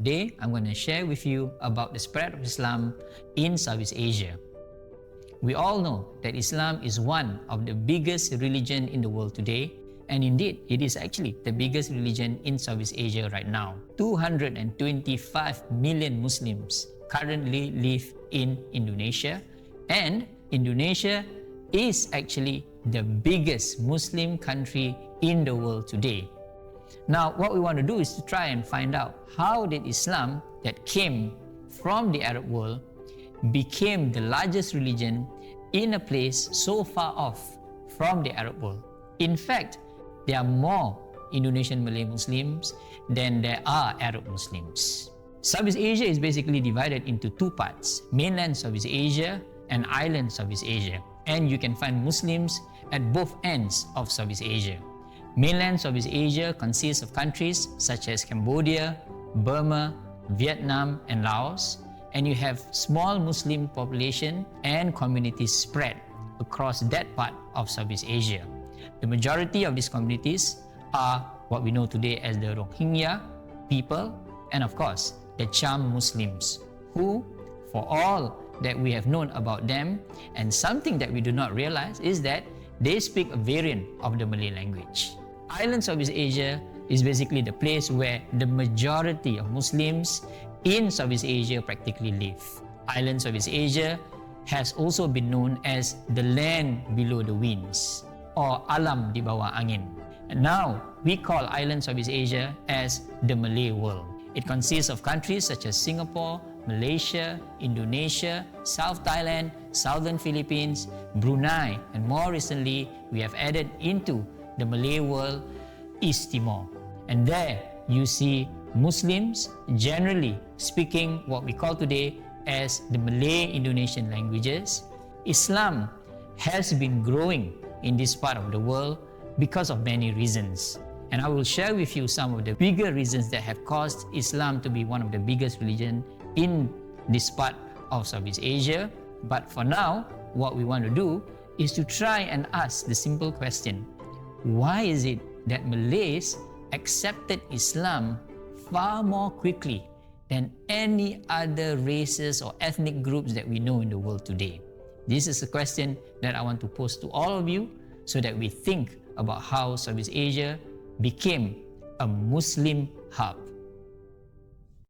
today I'm going to share with you about the spread of Islam in Southeast Asia. We all know that Islam is one of the biggest religion in the world today, and indeed it is actually the biggest religion in Southeast Asia right now. 225 million Muslims currently live in Indonesia, and Indonesia is actually the biggest Muslim country in the world today. Now, what we want to do is to try and find out how did Islam that came from the Arab world became the largest religion in a place so far off from the Arab world. In fact, there are more Indonesian Malay Muslims than there are Arab Muslims. Southeast Asia is basically divided into two parts, mainland Southeast Asia and island Southeast Asia. And you can find Muslims at both ends of Southeast Asia. Mainland Southeast Asia consists of countries such as Cambodia, Burma, Vietnam, and Laos, and you have small Muslim population and communities spread across that part of Southeast Asia. The majority of these communities are what we know today as the Rohingya people, and of course, the Cham Muslims, who, for all that we have known about them, and something that we do not realize is that they speak a variant of the Malay language. Island Southeast Asia is basically the place where the majority of Muslims in Southeast Asia practically live. Island Southeast Asia has also been known as the land below the winds, or alam di bawah angin. And now we call Island Southeast Asia as the Malay World. It consists of countries such as Singapore, Malaysia, Indonesia, South Thailand, Southern Philippines, Brunei, and more recently, we have added into the Malay World, East Timor. And there you see Muslims generally speaking what we call today as the Malay Indonesian languages. Islam has been growing in this part of the world because of many reasons. And I will share with you some of the bigger reasons that have caused Islam to be one of the biggest religions in this part of Southeast Asia. But for now, what we want to do is to try and ask the simple question: why is it that Malays accepted Islam far more quickly than any other races or ethnic groups that we know in the world today? This is a question that I want to pose to all of you so that we think about how Southeast Asia became a Muslim hub.